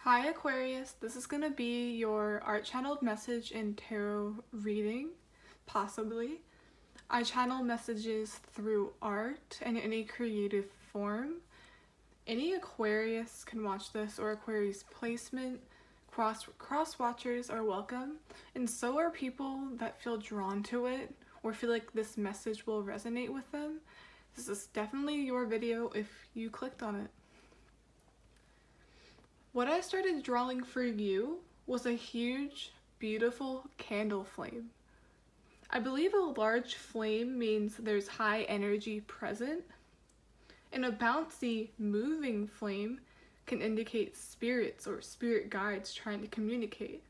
Hi Aquarius, this is going to be your art channeled message and tarot reading, possibly. I channel messages through art and any creative form. Any Aquarius can watch this or Aquarius placement. Cross watchers are welcome, and so are people that feel drawn to it or feel like this message will resonate with them. This is definitely your video if you clicked on it. What I started drawing for you was a huge, beautiful candle flame. I believe a large flame means there's high energy present, and a bouncy, moving flame can indicate spirits or spirit guides trying to communicate.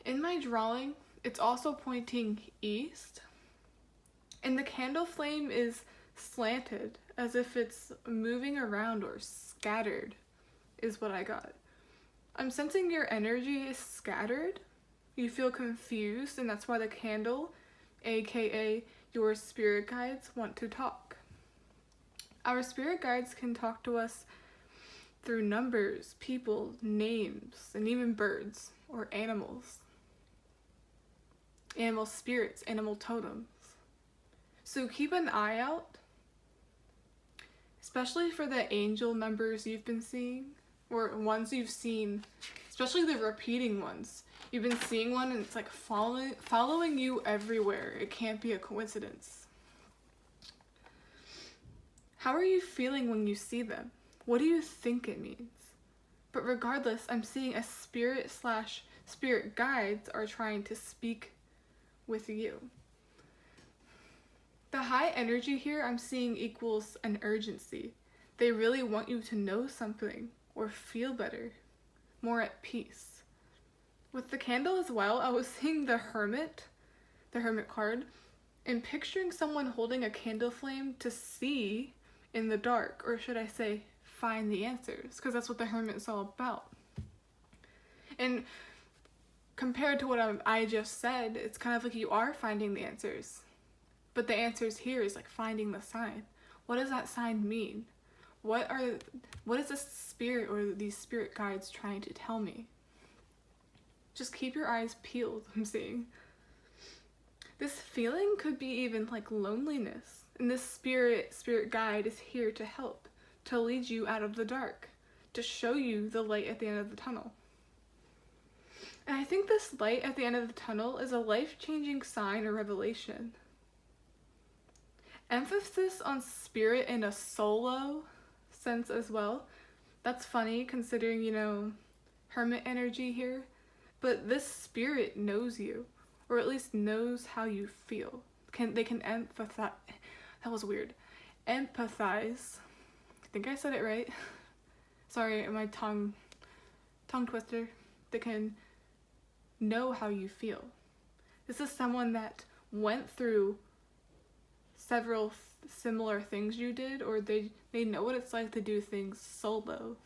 In my drawing, it's also pointing east, and the candle flame is slanted as if it's moving around or scattered is what I got. I'm sensing your energy is scattered. You feel confused, and that's why the candle, aka your spirit guides, want to talk. Our spirit guides can talk to us through numbers, people, names, and even birds or animals. Animal spirits, animal totems. So keep an eye out, especially for the angel numbers you've been seeing, or ones you've seen, especially the repeating ones. You've been seeing one and it's like following you everywhere. It can't be a coincidence. How are you feeling when you see them? What do you think it means? But regardless, I'm seeing a spirit guides are trying to speak with you. The high energy here I'm seeing equals an urgency. They really want you to know something or feel better, more at peace. With the candle as well, I was seeing the Hermit card, and picturing someone holding a candle flame to see in the dark, or should I say, find the answers, because that's what the Hermit is all about. And compared to what I just said, it's kind of like you are finding the answers. But the answers here is like finding the sign. What does that sign mean? What is this spirit or these spirit guides trying to tell me? Just keep your eyes peeled, I'm seeing. This feeling could be even like loneliness. And this spirit guide is here to help, to lead you out of the dark, to show you the light at the end of the tunnel. And I think this light at the end of the tunnel is a life-changing sign or revelation. Emphasis on spirit in a solo sense as well. That's funny considering, Hermit energy here. But this spirit knows you, or at least knows how you feel. They can empathize. That was weird. Empathize. I think I said it right. Sorry, my tongue twister. They can know how you feel. This is someone that went through several similar things you did, or they know what it's like to do things solo.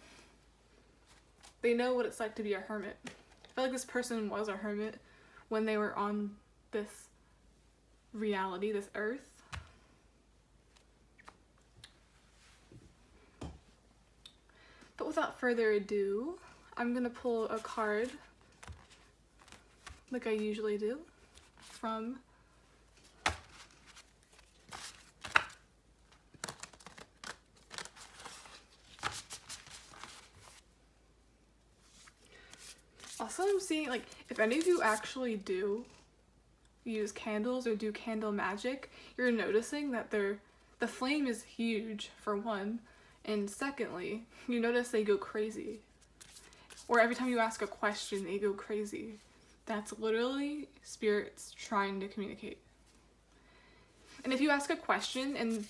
They know what it's like to be a hermit. I feel like this person was a hermit when they were on this reality, this earth. But without further ado, I'm gonna pull a card like I usually do from Also, I'm seeing, if any of you actually do use candles or do candle magic, you're noticing that the flame is huge, for one, and secondly, you notice they go crazy. Or every time you ask a question, they go crazy. That's literally spirits trying to communicate. And if you ask a question and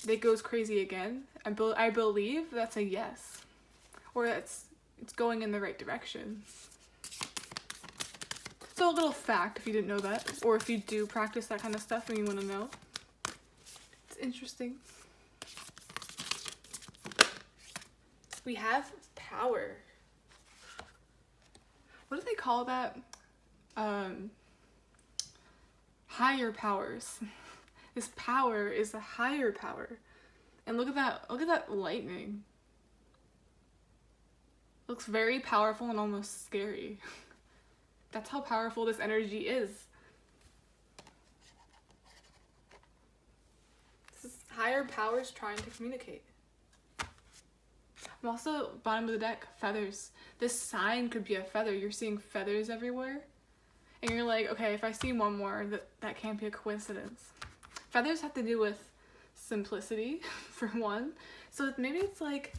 it goes crazy again, I believe that's a yes. Or it's going in the right direction. So a little fact if you didn't know that, or if you do practice that kind of stuff and you want to know. It's interesting. We have power. What do they call that? Higher powers. This power is a higher power. And look at that lightning. Looks very powerful and almost scary. That's how powerful this energy is. This is higher powers trying to communicate. I'm also, bottom of the deck, feathers. This sign could be a feather. You're seeing feathers everywhere. And you're like, okay, if I see one more, that can't be a coincidence. Feathers have to do with simplicity, for one. So maybe it's like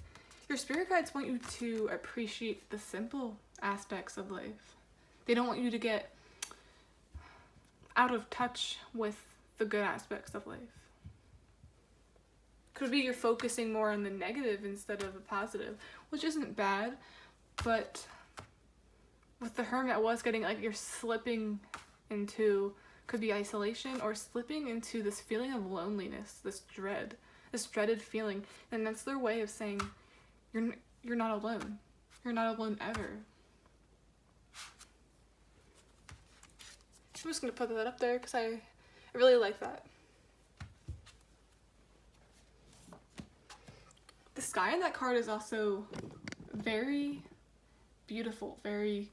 your spirit guides want you to appreciate the simple aspects of life. They don't want you to get out of touch with the good aspects of life. Could be you're focusing more on the negative instead of the positive, which isn't bad, but with the Hermit, I was getting like you're slipping into, could be isolation, or slipping into this feeling of loneliness, this dreaded feeling, and that's their way of saying you're not alone. You're not alone ever. I'm just gonna put that up there because I really like that. The sky in that card is also very beautiful, very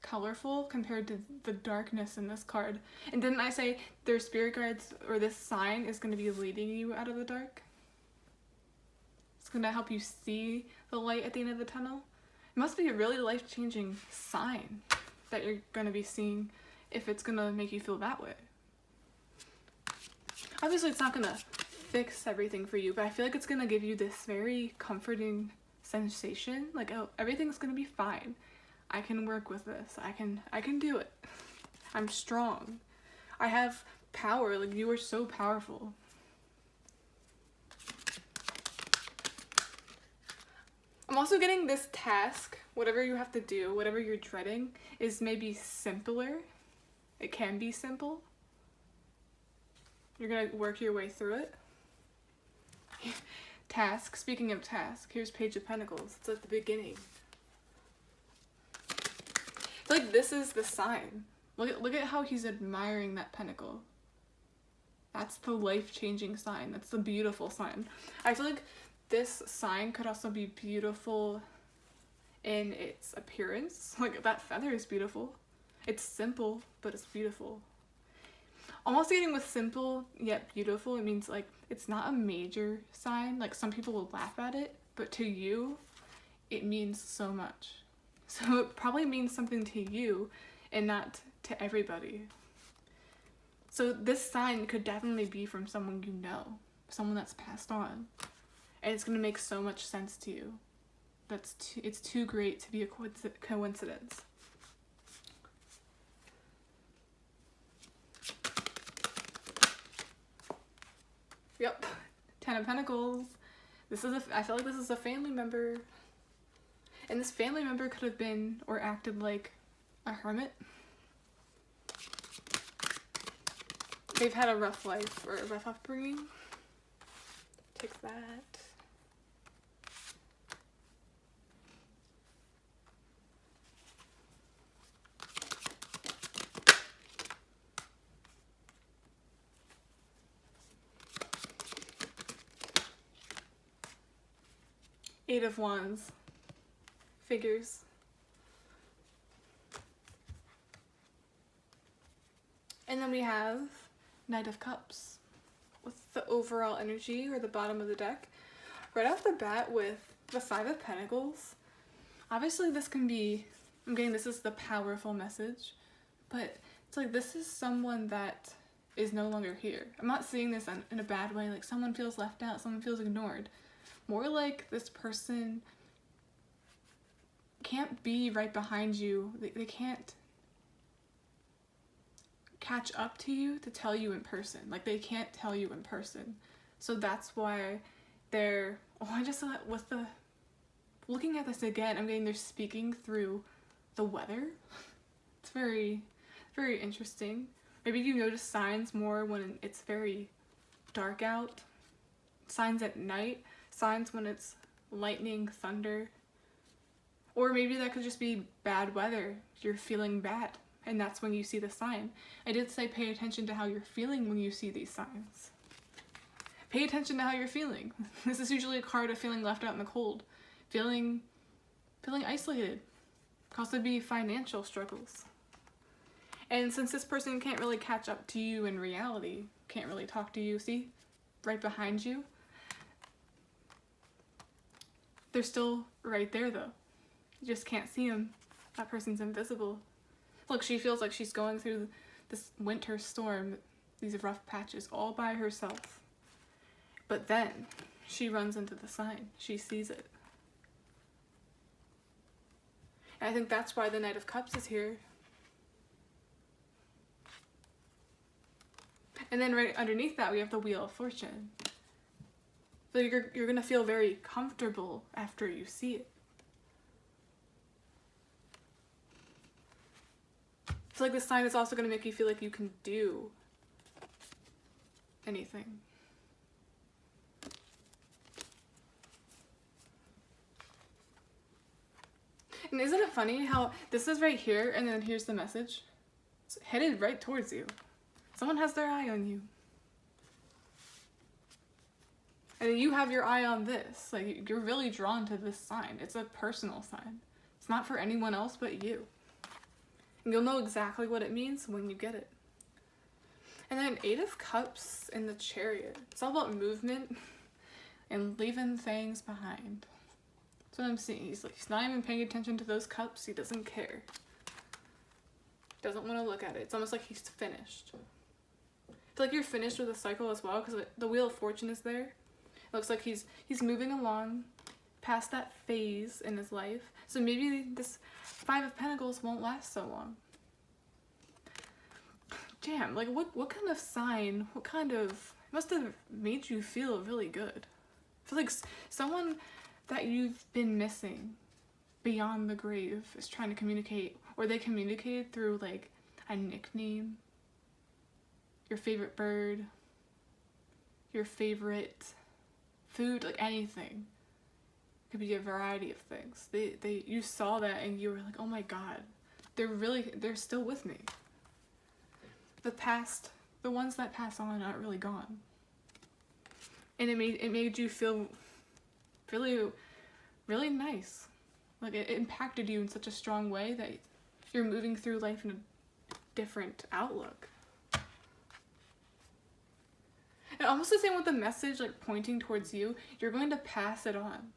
colorful compared to the darkness in this card. And didn't I say their spirit guides, or this sign, is going to be leading you out of the dark? It's going to help you see the light at the end of the tunnel. It must be a really life-changing sign that you're going to be seeing if it's going to make you feel that way. Obviously, it's not going to fix everything for you, but I feel like it's going to give you this very comforting sensation, like, oh, everything's going to be fine. I can work with this. I can do it. I'm strong. I have power. Like, you are so powerful. I'm also getting this task, whatever you have to do, whatever you're dreading, is maybe simpler. It can be simple. You're gonna work your way through it. Task. Speaking of task, here's Page of Pentacles. It's at the beginning. I feel like this is the sign. Look at how he's admiring that pentacle. That's the life-changing sign. That's the beautiful sign. I feel like this sign could also be beautiful in its appearance. Like, that feather is beautiful. It's simple, but it's beautiful. Almost getting with simple yet beautiful, it means like it's not a major sign. Like, some people will laugh at it, but to you, it means so much. So it probably means something to you and not to everybody. So this sign could definitely be from someone you know, someone that's passed on. And it's going to make so much sense to you. It's too great to be a coincidence. Yep, Ten of Pentacles. I feel like this is a family member. And this family member could have been or acted like a hermit. They've had a rough life or a rough upbringing. Take that. Eight of Wands. Figures. And then we have Knight of Cups with the overall energy, or the bottom of the deck. Right off the bat with the Five of Pentacles. Obviously this can be, I'm getting this is the powerful message, but it's like this is someone that is no longer here. I'm not seeing this in a bad way, like someone feels left out, someone feels ignored. More like this person can't be right behind you. They can't catch up to you to tell you in person. Like, they can't tell you in person. So that's why they're, I just saw it with the, looking at this again, I'm getting they're speaking through the weather. It's very, very interesting. Maybe you notice signs more when it's very dark out. Signs at night. Signs when it's lightning, thunder. Or maybe that could just be bad weather. You're feeling bad, and that's when you see the sign. I did say pay attention to how you're feeling when you see these signs. Pay attention to how you're feeling. This is usually a card of feeling left out in the cold. Feeling feeling isolated. Could also be financial struggles. And since this person can't really catch up to you in reality, can't really talk to you, see? Right behind you. They're still right there though. You just can't see them. That person's invisible. Look, she feels like she's going through this winter storm, these rough patches, all by herself. But then she runs into the sign. She sees it. And I think that's why the Knight of Cups is here. And then right underneath that, we have the Wheel of Fortune. So you're gonna feel very comfortable after you see it. I feel like this sign is also gonna make you feel like you can do anything. And isn't it funny how this is right here and then here's the message? It's headed right towards you. Someone has their eye on you. And then you have your eye on this. Like, you're really drawn to this sign. It's a personal sign. It's not for anyone else but you. And you'll know exactly what it means when you get it. And then 8 of Cups in the Chariot. It's all about movement and leaving things behind. That's what I'm seeing. He's not even paying attention to those cups. He doesn't care. Doesn't want to look at it. It's almost like he's finished. I feel like you're finished with the cycle as well, because the Wheel of Fortune is there. It looks like he's moving along past that phase in his life. So maybe this 5 of Pentacles won't last so long. Damn, like what kind of sign, must have made you feel really good. I feel like someone that you've been missing beyond the grave is trying to communicate, or they communicated through like a nickname, your favorite bird, your favorite food, like anything. It could be a variety of things. You saw that and you were like, oh my god, they're still with me. The ones that pass on aren't really gone. And it made you feel really, really nice. Like it impacted you in such a strong way that you're moving through life in a different outlook. And almost the same with the message, like pointing towards you. You're going to pass it on.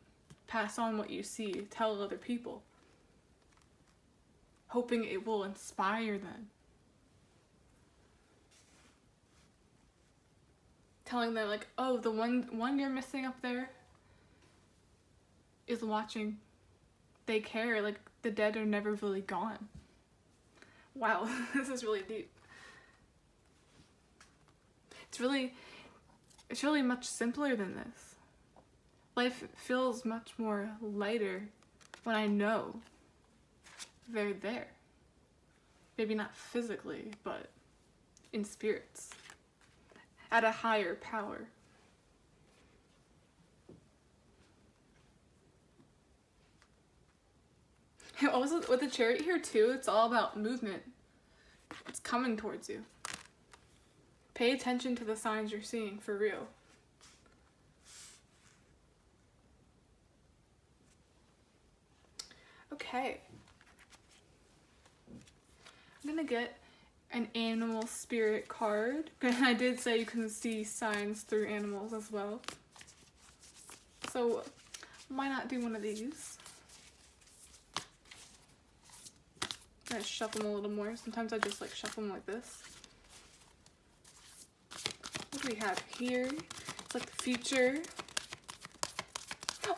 Pass on what you see. Tell other people. Hoping it will inspire them. Telling them like, oh, the one you're missing up there is watching. They care. Like, the dead are never really gone. Wow, this is really deep. It's really much simpler than this. Life feels much more lighter when I know they're there. Maybe not physically, but in spirits. At a higher power. And also with the Chariot here too, it's all about movement. It's coming towards you. Pay attention to the signs you're seeing, for real. Okay. I'm gonna get an animal spirit card. I did say you can see signs through animals as well. So why not do one of these? I'm gonna shuffle them a little more. Sometimes I just like shuffle them like this. What do we have here? It's like the future.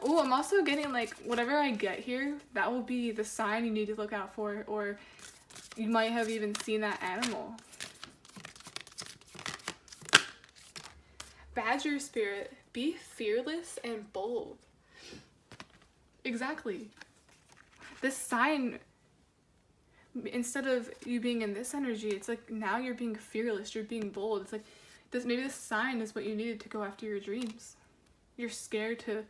Oh, I'm also getting like whatever I get here, that will be the sign you need to look out for, or you might have even seen that animal. Badger spirit, be fearless and bold. Exactly. This sign, instead of you being in this energy, it's like now you're being fearless, you're being bold. It's like maybe this sign is what you needed to go after your dreams. You're scared to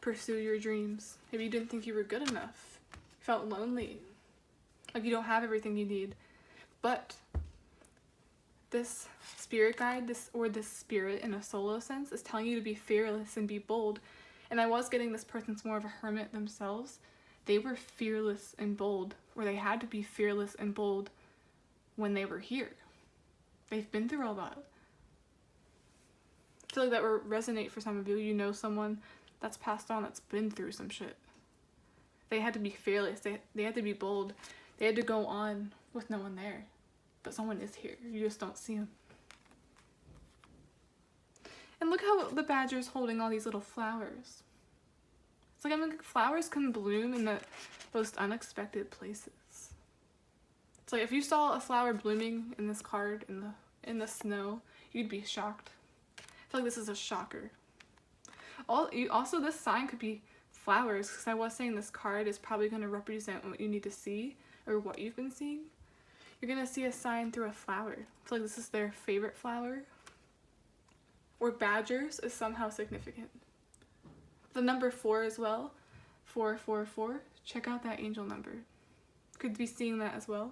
pursue your dreams. Maybe you didn't think you were good enough. You felt lonely. Like you don't have everything you need. But this spirit guide, this spirit in a solo sense, is telling you to be fearless and be bold. And I was getting this person's more of a hermit themselves. they were fearless and bold, or they had to be fearless and bold when they were here. They've been through all that. I feel like that will resonate for some of you. You know someone that's passed on that's been through some shit. They had to be fearless. They had to be bold. They had to go on with no one there. But someone is here. You just don't see them. And look how the badger's holding all these little flowers. It's like, I mean, flowers can bloom in the most unexpected places. It's like if you saw a flower blooming in this card in the snow, you'd be shocked. I feel like this is a shocker. Also, this sign could be flowers, because I was saying this card is probably going to represent what you need to see, or what you've been seeing. You're going to see a sign through a flower. I feel like this is their favorite flower. Or badgers is somehow significant. The number 4 as well, 444. Check out that angel number. Could be seeing that as well.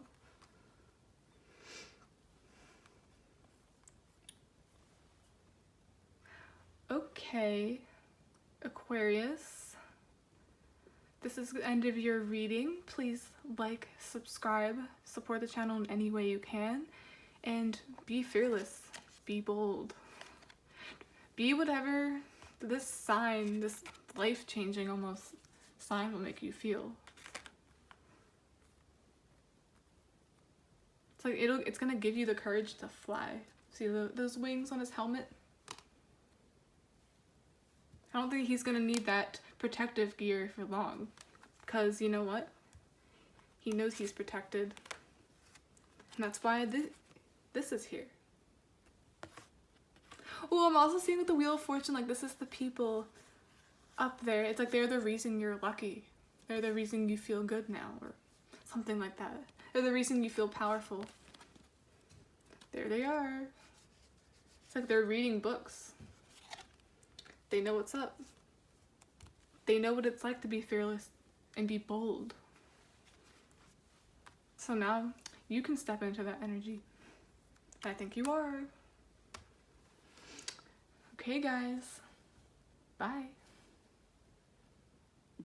Okay, Aquarius. This is the end of your reading. Please like, subscribe, support the channel in any way you can, and be fearless, be bold. Be whatever this sign, this life-changing almost sign will make you feel. It's like it's gonna give you the courage to fly. See those wings on his helmet? I don't think he's gonna need that protective gear for long, because you know what? He knows he's protected, and that's why this is here. Oh, I'm also seeing with the Wheel of Fortune, like this is the people up there. It's like they're the reason you're lucky. They're the reason you feel good now, or something like that. They're the reason you feel powerful. There they are. It's like they're reading books. They know what's up. They know what it's like to be fearless and be bold. So now you can step into that energy. I think you are. Okay, guys. Bye.